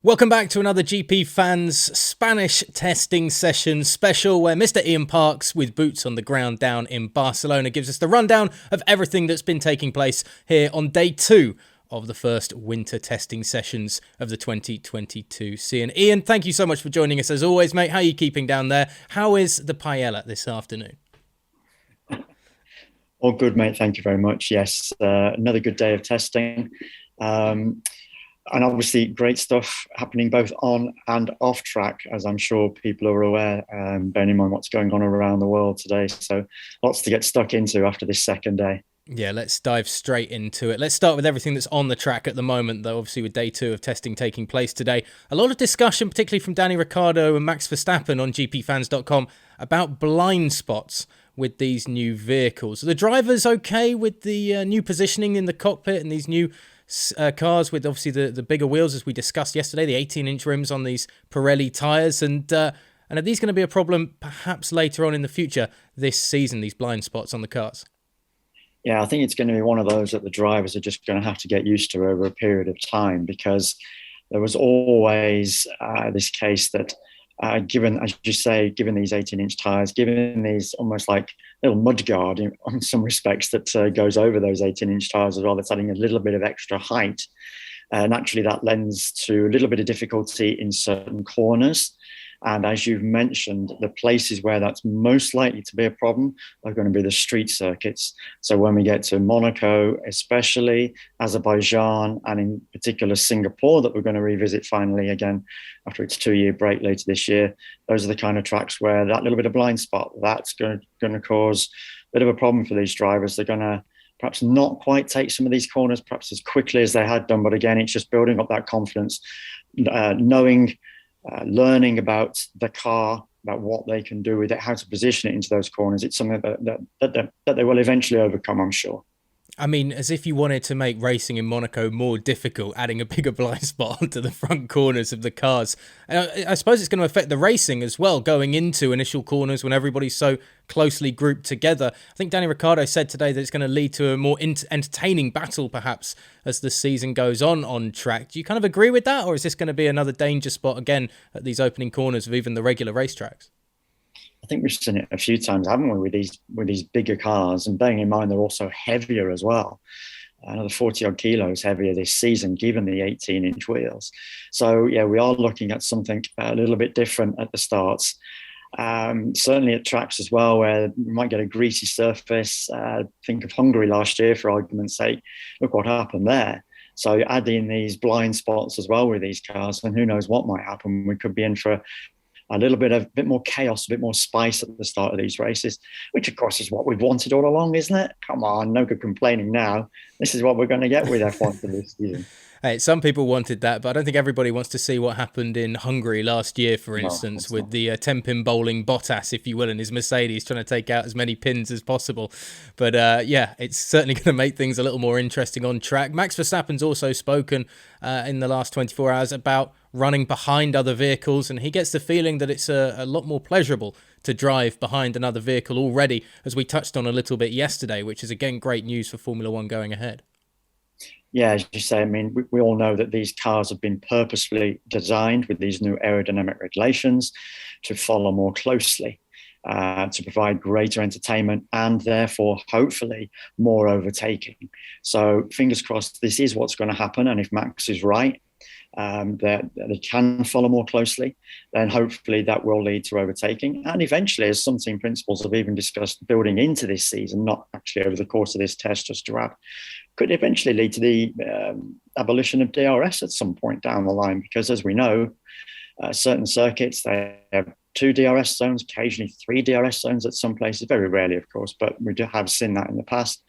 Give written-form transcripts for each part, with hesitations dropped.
Welcome back to another GP Fans Spanish testing session special where Mr. Ian Parks, with boots on the ground down in Barcelona, gives us the rundown of everything that's been taking place here on day 2 of the first winter testing sessions of the 2022 season. Ian, thank you so much for joining us as always, mate. How are you keeping down there? How is the paella this afternoon? All good, mate. Thank you very much. Yes, another good day of testing. And obviously great stuff happening both on and off track, as I'm sure people are aware, bearing in mind what's going on around the world today. So lots to get stuck into after this second day. Yeah, let's dive straight into it. Let's start with everything that's on the track at the moment, though, obviously with day 2 of testing taking place today. A lot of discussion, particularly from Danny Ricciardo and Max Verstappen on GPFans.com, about blind spots with these new vehicles. Are the drivers okay with the new positioning in the cockpit and these new cars with obviously the bigger wheels, as we discussed yesterday, the 18-inch rims on these Pirelli tyres, and are these going to be a problem perhaps later on in the future this season, these blind spots on the cars? Yeah, I think it's going to be one of those that the drivers are just going to have to get used to over a period of time, because there was always this case that given, as you say, given these 18-inch tyres, given these almost like little mudguard in some respects that goes over those 18-inch tyres as well, that's adding a little bit of extra height. Naturally, that lends to a little bit of difficulty in certain corners. And as you've mentioned, the places where that's most likely to be a problem are going to be the street circuits. So when we get to Monaco, especially Azerbaijan, and in particular Singapore, that we're going to revisit finally again after its 2-year break later this year, those are the kind of tracks where that little bit of blind spot, that's going to cause a bit of a problem for these drivers. They're going to perhaps not quite take some of these corners perhaps as quickly as they had done. But again, it's just building up that confidence, learning about the car, about what they can do with it, how to position it into those corners. It's something that they will eventually overcome, I'm sure. I mean, as if you wanted to make racing in Monaco more difficult, adding a bigger blind spot onto the front corners of the cars. I suppose it's going to affect the racing as well, going into initial corners when everybody's so closely grouped together. I think Danny Ricciardo said today that it's going to lead to a more entertaining battle, perhaps, as the season goes on track. Do you kind of agree with that, or is this going to be another danger spot again at these opening corners of even the regular racetracks? I think we've seen it a few times, haven't we, with these bigger cars, and bearing in mind they're also heavier as well. Another 40 odd kilos heavier this season, given the 18-inch wheels. So yeah, we are looking at something a little bit different at the starts. Certainly at tracks as well, where we might get a greasy surface. Think of Hungary last year, for argument's sake. Look what happened there. So add in these blind spots as well with these cars, and who knows what might happen. We could be in for a bit more chaos, a bit more spice at the start of these races, which of course is what we've wanted all along, isn't it? Come on, no good complaining now. This is what we're going to get with F1 for this season. Hey, some people wanted that, but I don't think everybody wants to see what happened in Hungary last year, for instance, with the 10-pin bowling Bottas, if you will, and his Mercedes trying to take out as many pins as possible. But yeah, it's certainly going to make things a little more interesting on track. Max Verstappen's also spoken in the last 24 hours about running behind other vehicles, and he gets the feeling that it's a lot more pleasurable to drive behind another vehicle already, as we touched on a little bit yesterday, which is again great news for Formula One going ahead. Yeah, as you say, I mean, we all know that these cars have been purposefully designed with these new aerodynamic regulations to follow more closely, to provide greater entertainment and therefore, hopefully, more overtaking. So fingers crossed, this is what's going to happen. And if Max is right, that they can follow more closely, then hopefully that will lead to overtaking. And eventually, as some team principals have even discussed building into this season, not actually over the course of this test, just to add, could eventually lead to the abolition of DRS at some point down the line. Because as we know, certain circuits, they have 2 DRS zones, occasionally 3 DRS zones at some places, very rarely, of course, but we do have seen that in the past.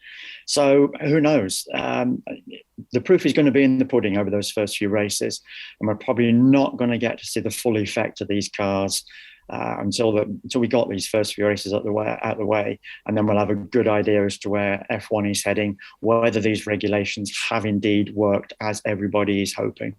So who knows? The proof is going to be in the pudding over those first few races, and we're probably not going to get to see the full effect of these cars until we got these first few races out the way, and then we'll have a good idea as to where F1 is heading, whether these regulations have indeed worked as everybody is hoping.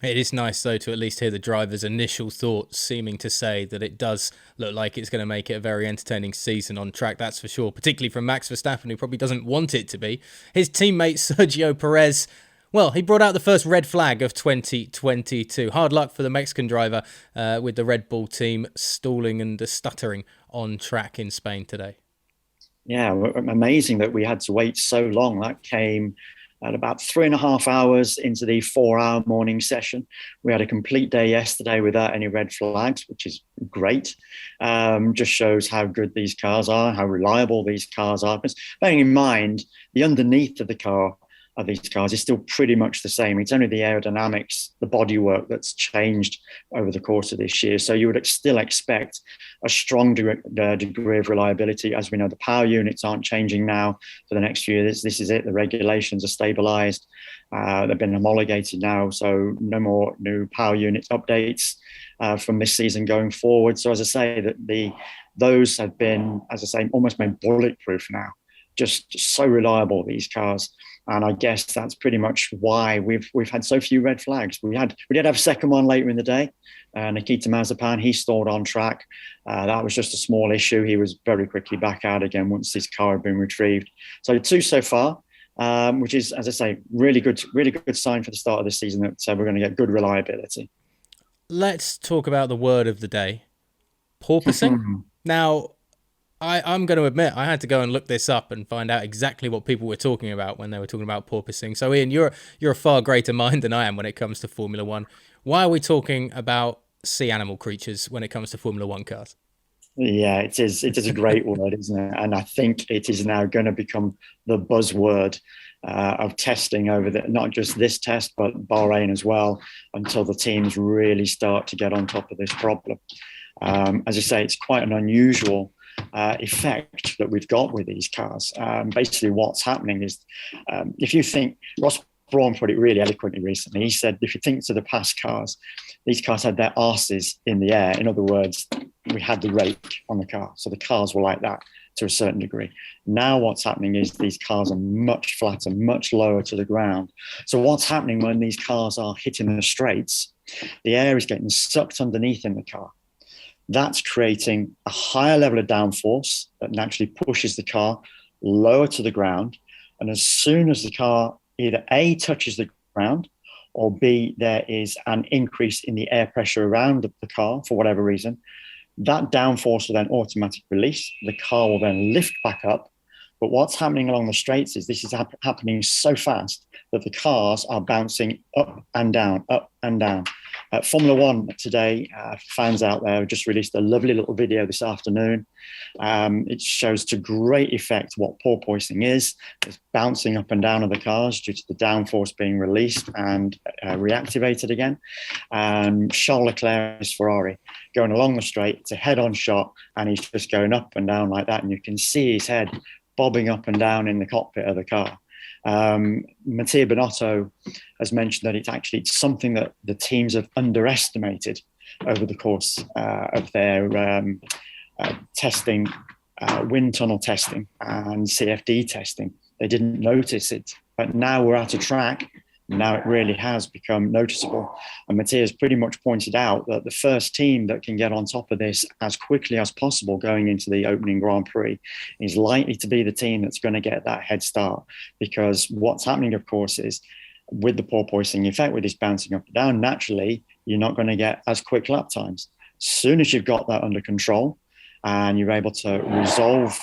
It is nice, though, to at least hear the driver's initial thoughts seeming to say that it does look like it's going to make it a very entertaining season on track, that's for sure, particularly from Max Verstappen, who probably doesn't want it to be. His teammate Sergio Perez Well, he brought out the first red flag of 2022. Hard luck for the Mexican driver with the Red Bull team stalling and stuttering on track in Spain today. Yeah, amazing that we had to wait so long. That came at about 3.5 hours into the 4-hour morning session. We had a complete day yesterday without any red flags, which is great. Just shows how good these cars are, how reliable these cars are. Because bearing in mind, the underneath of the car of these cars is still pretty much the same. It's only the aerodynamics, the bodywork that's changed over the course of this year. So you would still expect a strong degree of reliability. As we know, the power units aren't changing now for the next few years. This is it. The regulations are stabilized. They've been homologated now. So no more new power unit updates from this season going forward. So as I say, those have been, as I say, almost made bulletproof now. Just so reliable, these cars. And I guess that's pretty much why we've had so few red flags. We did have a second one later in the day. Nikita Mazepin, he stalled on track. That was just a small issue. He was very quickly back out again once his car had been retrieved. So 2 so far, which is, as I say, really good sign for the start of the season that we're going to get good reliability. Let's talk about the word of the day, porpoising. Now, I'm going to admit I had to go and look this up and find out exactly what people were talking about when they were talking about porpoising. So, Ian, you're a far greater mind than I am when it comes to Formula One. Why are we talking about sea animal creatures when it comes to Formula One cars? Yeah, it is a great word, isn't it? And I think it is now going to become the buzzword of testing over not just this test, but Bahrain as well, until the teams really start to get on top of this problem. As you say, it's quite an unusual effect that we've got with these cars. Basically, what's happening is, if you think, Ross Brawn put it really eloquently recently. He said, if you think to the past cars, these cars had their arses in the air. In other words, we had the rake on the car. So the cars were like that to a certain degree. Now what's happening is these cars are much flatter, much lower to the ground. So what's happening when these cars are hitting the straights, the air is getting sucked underneath in the car. That's creating a higher level of downforce that naturally pushes the car lower to the ground. And as soon as the car either A, touches the ground, or B, there is an increase in the air pressure around the car for whatever reason, that downforce will then automatically release. The car will then lift back up. But what's happening along the straights is this is happening so fast that the cars are bouncing up and down, up and down. Formula One today, fans out there have just released a lovely little video this afternoon. It shows to great effect what porpoising is. It's bouncing up and down of the cars due to the downforce being released and reactivated again. Charles Leclerc's Ferrari going along the straight, it's a head-on shot, and he's just going up and down like that, and you can see his head bobbing up and down in the cockpit of the car. Mattia Binotto has mentioned that it's something that the teams have underestimated over the course of their testing, wind tunnel testing and CFD testing. They didn't notice it, but now we're at a track. Now it really has become noticeable. And Mattia's pretty much pointed out that the first team that can get on top of this as quickly as possible going into the opening Grand Prix is likely to be the team that's going to get that head start. Because what's happening, of course, is with the porpoising effect, with this bouncing up and down, naturally, you're not going to get as quick lap times. As soon as you've got that under control and you're able to resolve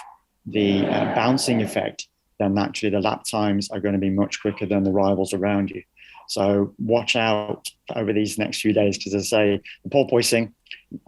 the bouncing effect, then naturally the lap times are going to be much quicker than the rivals around you. So watch out over these next few days, because as I say, the porpoising,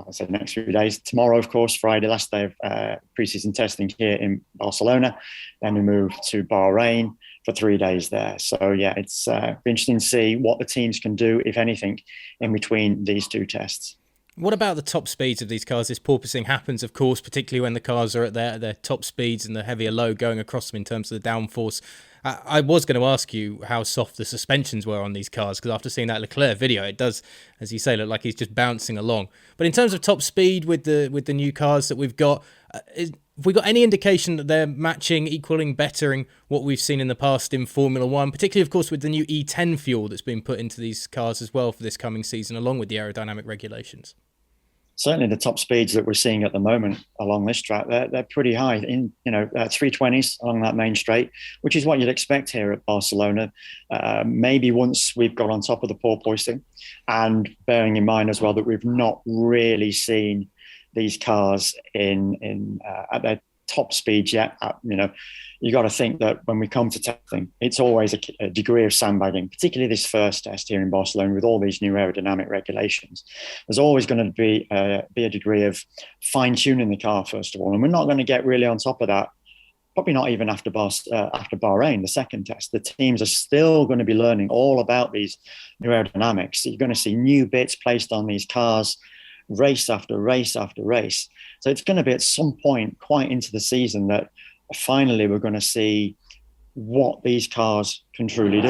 I said next few days, tomorrow, of course, Friday, last day of preseason testing here in Barcelona. Then we move to Bahrain for 3 days there. So yeah, it's interesting to see what the teams can do, if anything, in between these two tests. What about the top speeds of these cars? This porpoising happens, of course, particularly when the cars are at their top speeds and the heavier load going across them in terms of the downforce. I was going to ask you how soft the suspensions were on these cars, because after seeing that Leclerc video, it does, as you say, look like he's just bouncing along. But in terms of top speed with the new cars that we've got, have we got any indication that they're matching, equaling, bettering what we've seen in the past in Formula One, particularly, of course, with the new E10 fuel that's been put into these cars as well for this coming season, along with the aerodynamic regulations? Certainly the top speeds that we're seeing at the moment along this track, they're pretty high in 320s along that main straight, which is what you'd expect here at Barcelona. Maybe once we've got on top of the porpoising, and bearing in mind as well that we've not really seen these cars in at their top speeds yet. You got to think that when we come to testing, it's always a degree of sandbagging, particularly this first test here in Barcelona with all these new aerodynamic regulations. There's always going to be a degree of fine tuning the car, first of all. And we're not going to get really on top of that, probably not even after Bahrain, the second test. The teams are still going to be learning all about these new aerodynamics. You're going to see new bits placed on these cars, race after race after race. So it's going to be at some point quite into the season that finally we're going to see what these cars can truly do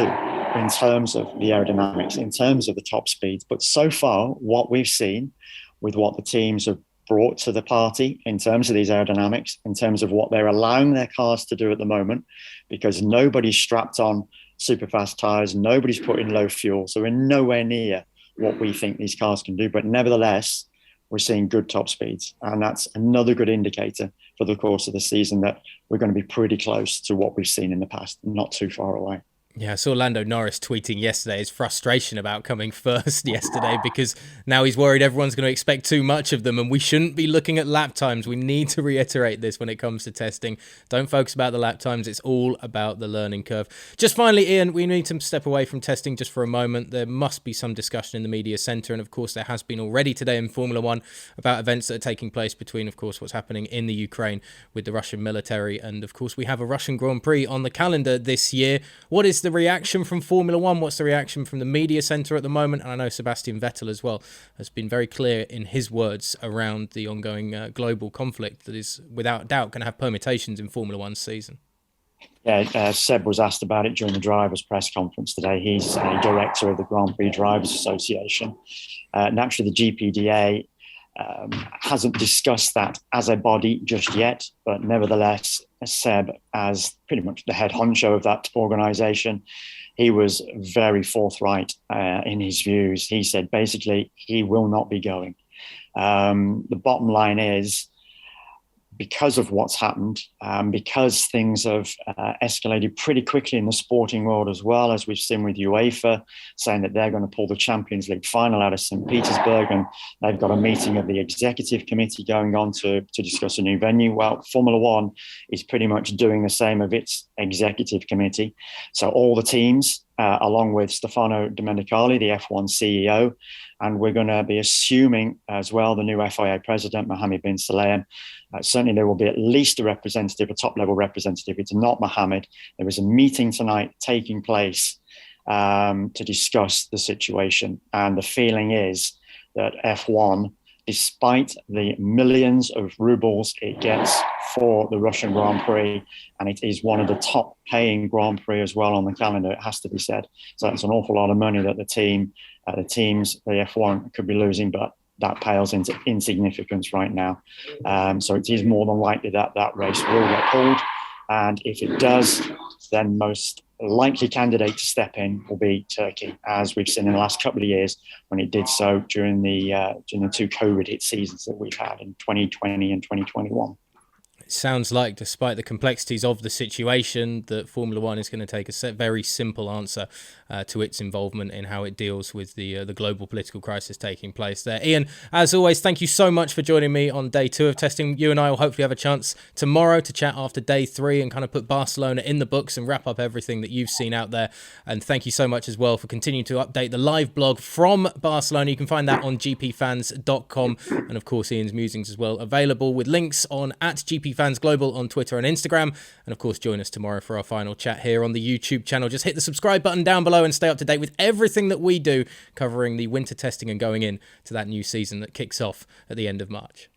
in terms of the aerodynamics, in terms of the top speeds. But so far, what we've seen with what the teams have brought to the party in terms of these aerodynamics, in terms of what they're allowing their cars to do at the moment, because nobody's strapped on super fast tires, nobody's put in low fuel. So we're nowhere near what we think these cars can do. But nevertheless, we're seeing good top speeds. And that's another good indicator for the course of the season that we're going to be pretty close to what we've seen in the past, not too far away. Yeah, I saw Lando Norris tweeting yesterday his frustration about coming first yesterday because now he's worried everyone's going to expect too much of them, and we shouldn't be looking at lap times. We need to reiterate this when it comes to testing. Don't focus about the lap times. It's all about the learning curve. Just finally, Ian, we need to step away from testing just for a moment. There must be some discussion in the media centre, and of course there has been already today in Formula One about events that are taking place between, of course, what's happening in the Ukraine with the Russian military, and of course we have a Russian Grand Prix on the calendar this year. What is the reaction from Formula One? What's the reaction from the media centre at the moment? And I know Sebastian Vettel as well has been very clear in his words around the ongoing global conflict that is without doubt going to have permutations in Formula One's season. Yeah, Seb was asked about it during the drivers' press conference today. He's a director of the Grand Prix Drivers Association. Naturally, the GPDA hasn't discussed that as a body just yet, but nevertheless, Seb, as pretty much the head honcho of that organisation, he was very forthright in his views. He said basically he will not be going. The bottom line is, because of what's happened, because things have escalated pretty quickly in the sporting world as well, as we've seen with UEFA saying that they're going to pull the Champions League final out of St. Petersburg, and they've got a meeting of the executive committee going on to discuss a new venue. Well, Formula One is pretty much doing the same of its executive committee. So all the teams, along with Stefano Domenicali, the F1 CEO, and we're going to be assuming as well the new FIA president, Mohammed bin Sulayem. Certainly there will be at least a representative, a top-level representative. It's not Mohammed. There is a meeting tonight taking place to discuss the situation. And the feeling is that F1, despite the millions of rubles it gets for the Russian Grand Prix, and it is one of the top paying Grand Prix as well on the calendar, it has to be said. So that's an awful lot of money that the teams, the F1 could be losing, but that pales into insignificance right now. So it is more than likely that that race will get pulled. And if it does, then most likely candidate to step in will be Turkey, as we've seen in the last couple of years when it did so during the two COVID hit seasons that we've had in 2020 and 2021. It sounds like, despite the complexities of the situation, that Formula One is going to take a very simple answer to its involvement in how it deals with the global political crisis taking place there. Ian, as always, thank you so much for joining me on day 2 of testing. You and I will hopefully have a chance tomorrow to chat after day 3 and kind of put Barcelona in the books and wrap up everything that you've seen out there. And thank you so much as well for continuing to update the live blog from Barcelona. You can find that on GPFans.com. And of course, Ian's musings as well, available with links on @GPFans Global on Twitter and Instagram. And of course, join us tomorrow for our final chat here on the YouTube channel. Just hit the subscribe button down below and stay up to date with everything that we do covering the winter testing and going in to that new season that kicks off at the end of March.